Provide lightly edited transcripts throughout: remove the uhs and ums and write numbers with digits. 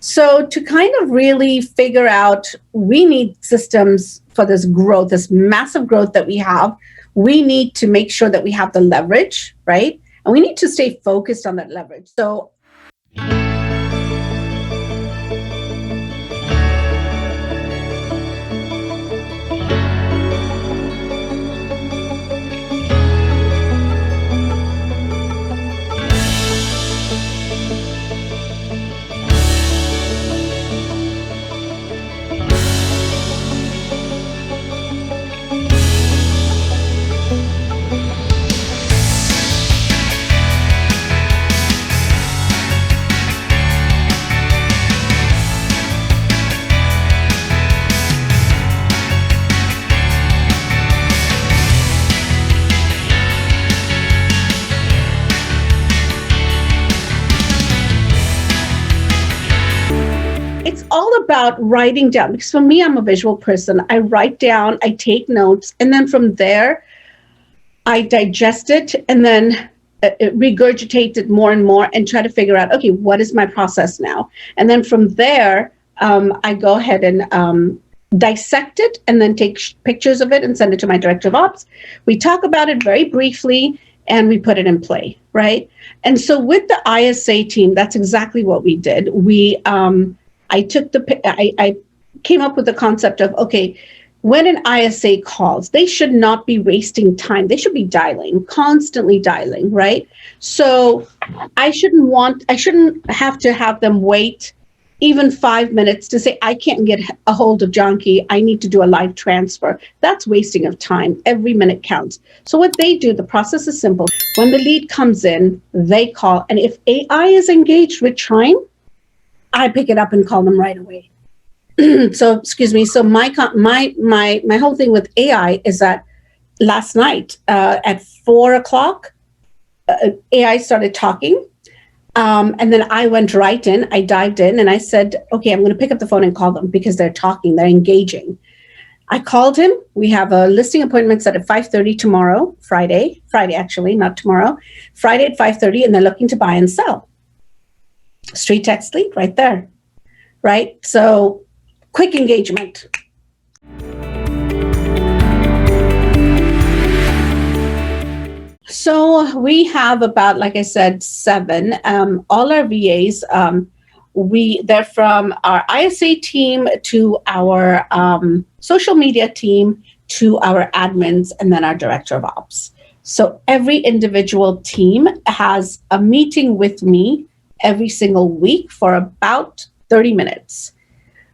So to kind of really figure out, we need systems for this growth, this massive growth that we have. We need to make sure that we have the leverage, right? And we need to stay focused on that leverage. So it's all about writing down, because for me, I'm a visual person. I write down, I take notes, and then from there, I digest it and then regurgitate it more and more and try to figure out, okay, what is my process now? And then from there, I go ahead and dissect it and then take pictures of it and send it to my director of ops. We talk about it very briefly and we put it in play, right? And so with the ISA team, that's exactly what we did. I came up with the concept of, okay, when an ISA calls, they should not be wasting time. They should be dialing, constantly dialing, right? So I shouldn't have to have them wait even 5 minutes to say, I can't get a hold of Janki, I need to do a live transfer. That's wasting of time. Every minute counts. So what they do, the process is simple. When the lead comes in, they call. And if AI is engaged with Chime, I pick it up and call them right away. So, excuse me. So my whole thing with AI is that last night at 4:00, AI started talking. And then I went right in, I dived in and I said, okay, I'm going to pick up the phone and call them because they're talking, they're engaging. I called him. We have a listing appointment set at 5:30 tomorrow, Friday actually, not tomorrow, Friday at 5:30, and they're looking to buy and sell. Street text lead right there, right? So quick engagement. So we have about, like I said, 7. All our VAs, they're from our ISA team to our social media team to our admins and then our director of ops. So every individual team has a meeting with me every single week for about 30 minutes.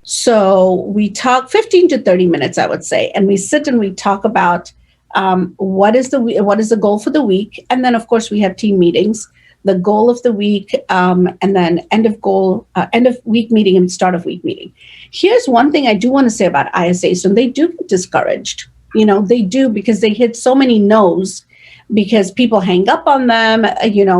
So we talk 15 to 30 minutes, I would say, and we sit and we talk about what is the goal for the week, and then of course we have team meetings, the goal of the week, and then end of week meeting and start of week meeting. Here's one thing I do want to say about ISAs, and they do get discouraged. They do, because they hit so many no's, because people hang up on them.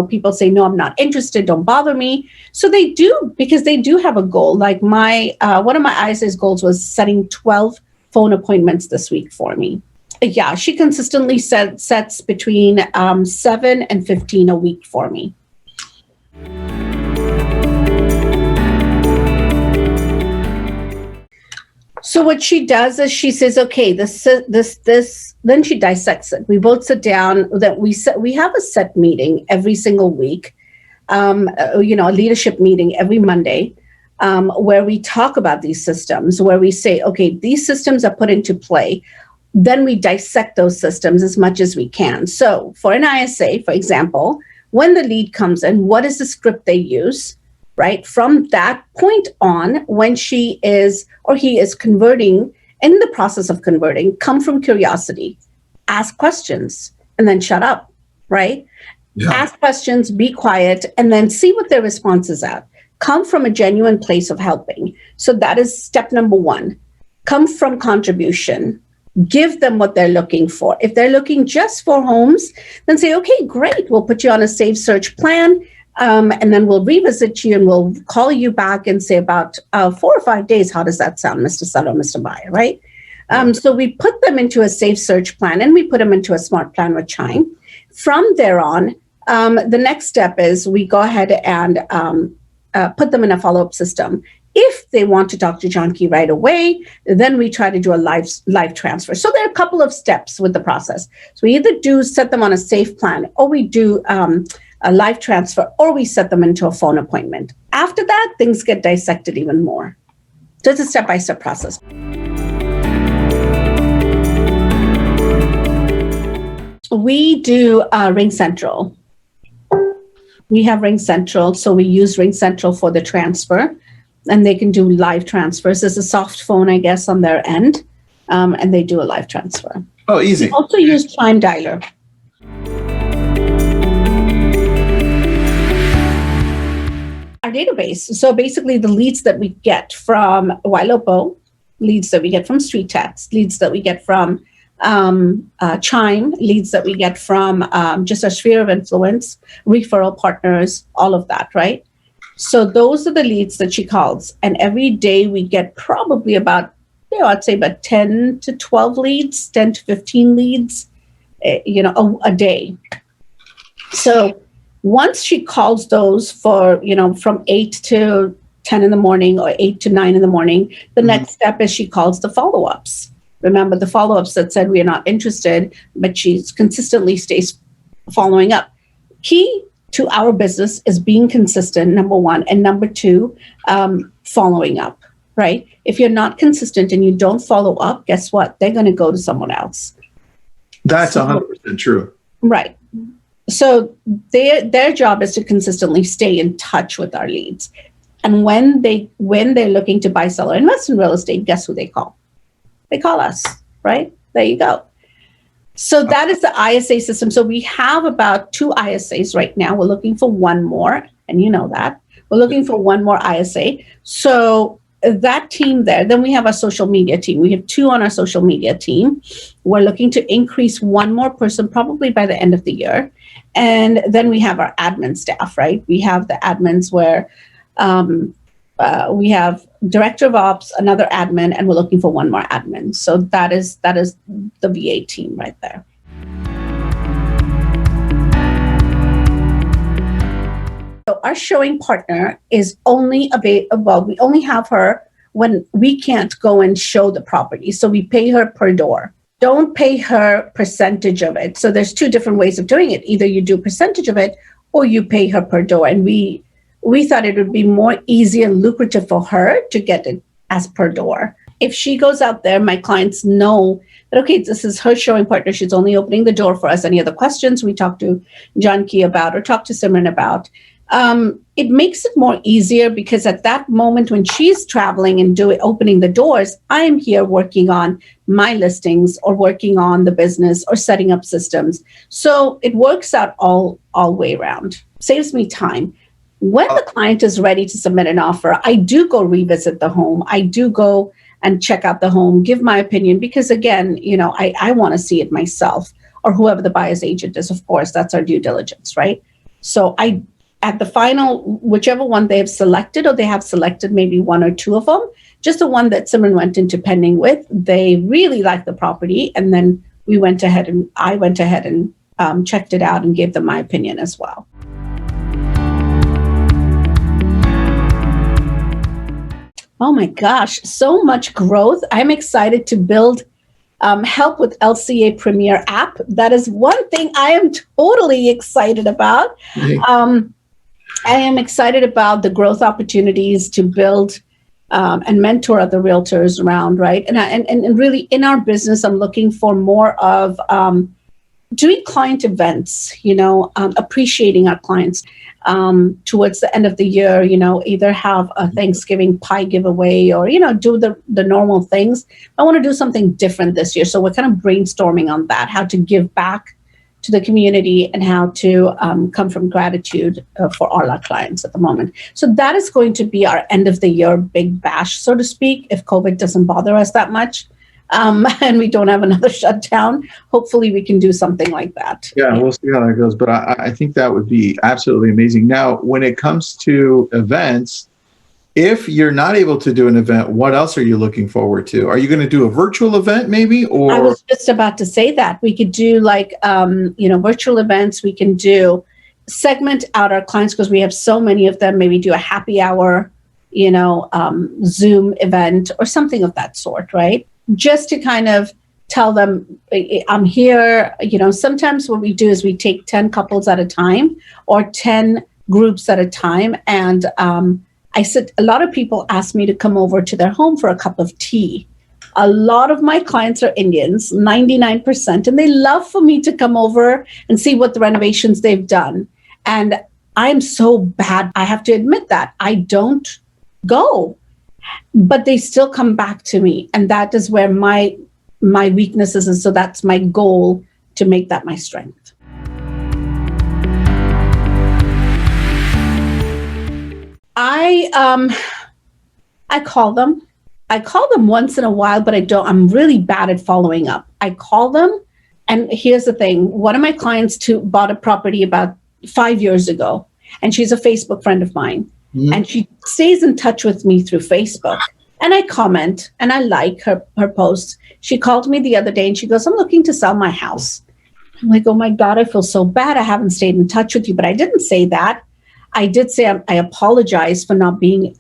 People say, no, I'm not interested, don't bother me. So they do, because they do have a goal. Like one of my ISA's goals was setting 12 phone appointments this week for me. Yeah, she consistently sets between 7 and 15 a week for me. So what she does is she says, okay, this, then she dissects it. We both sit down, that we have a set meeting every single week, a leadership meeting every Monday, where we talk about these systems, where we say, okay, these systems are put into play. Then we dissect those systems as much as we can. So for an ISA, for example, when the lead comes in, what is the script they use, right? From that point on, when she is or he is converting, in the process of converting, come from curiosity, ask questions, and then shut up, right? Yeah. Ask questions, be quiet, and then see what their response is at. Come from a genuine place of helping. So that is step number 1. Come from contribution. Give them what they're looking for. If they're looking just for homes, then say, okay, great, we'll put you on a safe search plan, and then we'll revisit you and we'll call you back and say about 4 or 5 days, how does that sound, Mr. Seller, Mr. Buyer, right? So we put them into a safe search plan and we put them into a smart plan with Chime. From there on, the next step is we go ahead and put them in a follow-up system. If they want to talk to John Key right away, then we try to do a live transfer. So there are a couple of steps with the process. So we either do set them on a safe plan, or we do a live transfer, or we set them into a phone appointment. After that, things get dissected even more. So it's a step-by-step process. We do Ring Central. We have Ring Central, so we use Ring Central for the transfer, and they can do live transfers. There's a soft phone, I guess, on their end, and they do a live transfer. Oh, easy. We also use Chime Dialer. Our database. So basically the leads that we get from Ylopo, leads that we get from Street Text, leads that we get from Chime, leads that we get from just our sphere of influence, referral partners, all of that, right? So those are the leads that she calls. And every day we get probably about, I'd say about 10 to 12 leads, 10 to 15 leads, a day. So once she calls those for, from 8 to 10 in the morning or 8 to 9 in the morning, the next step is she calls the follow-ups. Remember the follow-ups that said we are not interested, but she consistently stays following up. Key to our business is being consistent, number one, and number two, following up, right? If you're not consistent and you don't follow up, guess what? They're going to go to someone else. That's 100% true. Right. So their job is to consistently stay in touch with our leads. And when they're looking to buy, sell, or invest in real estate, guess who they call? They call us, right? There you go. So that is the ISA system. So we have about 2 ISAs right now. We're looking for one more, and you know that. We're looking for one more ISA. So that team there, then we have our social media team. We have 2 on our social media team. We're looking to increase one more person probably by the end of the year. And then we have our admin staff, right? We have the admins where we have director of ops, another admin, and we're looking for one more admin. So that is the VA team right there. So our showing partner is only available. We only have her when we can't go and show the property. So we pay her per door. Don't pay her percentage of it. So there's 2 different ways of doing it. Either you do percentage of it or you pay her per door. And we thought it would be more easy and lucrative for her to get it as per door. If she goes out there, my clients know that, okay, this is her showing partner. She's only opening the door for us. Any other questions we talk to John Key about or talk to Simran about. It makes it more easier because at that moment when she's traveling and opening the doors, I'm here working on my listings or working on the business or setting up systems. So it works out all way around. Saves me time. When the client is ready to submit an offer, I do go revisit the home. I do go and check out the home, give my opinion, because again, I want to see it myself, or whoever the buyer's agent is, of course, that's our due diligence, right? So at the final, whichever one they have selected, or they have selected maybe 1 or 2 of them, just the one that Simran went into pending with, they really liked the property. And then I went ahead and checked it out and gave them my opinion as well. Oh my gosh, so much growth. I'm excited to build, help with LCA Premier app. That is one thing I am totally excited about. I am excited about the growth opportunities to build and mentor other realtors around, right? And really in our business, I'm looking for more of doing client events, appreciating our clients. Towards the end of the year, either have a Thanksgiving pie giveaway or, do the normal things. I want to do something different this year. So we're kind of brainstorming on that, how to give back to the community and how to come from gratitude for all our clients at the moment. So that is going to be our end of the year big bash, so to speak, if COVID doesn't bother us that much. And we don't have another shutdown. Hopefully we can do something like that. Yeah, we'll see how that goes. But I think that would be absolutely amazing. Now, when it comes to events, if you're not able to do an event, what else are you looking forward to? Are you going to do a virtual event maybe? Or I was just about to say that. We could do virtual events. We can do segment out our clients because we have so many of them, maybe do a happy hour, Zoom event or something of that sort, right? Just to kind of tell them, I'm here. Sometimes what we do is we take 10 couples at a time or 10 groups at a time. And I said, a lot of people ask me to come over to their home for a cup of tea. A lot of my clients are Indians, 99%, and they love for me to come over and see what the renovations they've done. And I'm so bad, I have to admit that. I don't go, but they still come back to me. And that is where my weakness is. And so that's my goal, to make that my strength. I call them. I call them once in a while, but I'm really bad at following up. I call them, and here's the thing. One of my clients bought a property about 5 years ago, and she's a Facebook friend of mine. Mm-hmm. And she stays in touch with me through Facebook. And I comment, and I like her posts. She called me the other day, and she goes, I'm looking to sell my house. I'm like, oh my God, I feel so bad. I haven't stayed in touch with you, but I didn't say that. I did say I apologize for not being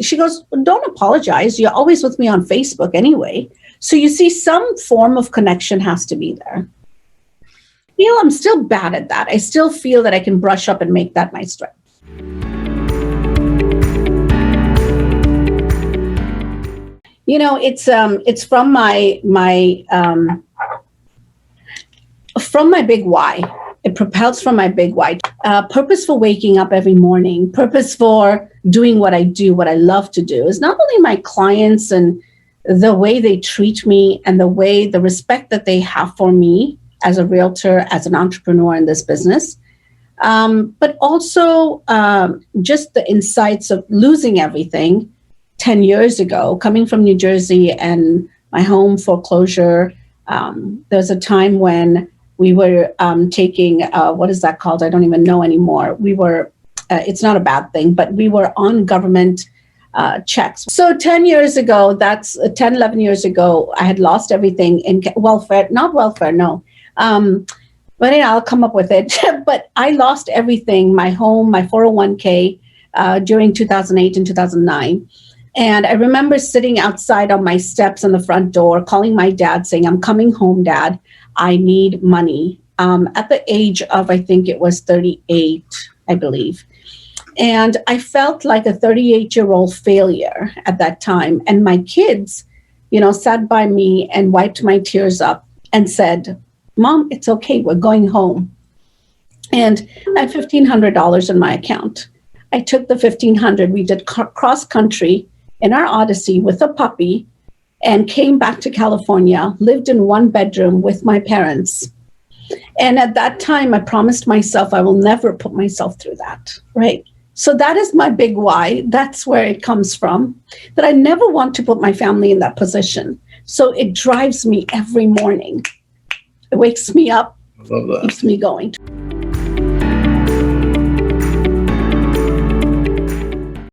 She goes, don't apologize. You're always with me on Facebook anyway. So you see, some form of connection has to be there. I'm still bad at that. I still feel that I can brush up and make that my strength. It's from my big why. It propels from my big why. Purpose for waking up every morning, purpose for doing what I do, what I love to do, is not only my clients and the way they treat me and the respect that they have for me as a realtor, as an entrepreneur in this business, but also just the insights of losing everything 10 years ago, coming from New Jersey and my home foreclosure. There was a time when we were taking, what is that called? I don't even know anymore. It's not a bad thing, but we were on government checks. So 11 years ago, I had lost everything in welfare, not welfare, no. But I'll come up with it. But I lost everything, my home, my 401k, during 2008 and 2009. And I remember sitting outside on my steps on the front door, calling my dad saying, I'm coming home, Dad. I need money. At the age of, I think it was 38, I believe. And I felt like a 38-year-old failure at that time. And my kids, sat by me and wiped my tears up and said, Mom, it's okay. We're going home. And I had $1,500 in my account. I took the $1,500. We did cross country in our Odyssey with a puppy and came back to California, lived in one bedroom with my parents. And at that time, I promised myself I will never put myself through that, right? So that is my big why. That's where it comes from, that I never want to put my family in that position. So it drives me every morning. It wakes me up, I love that. Keeps me going.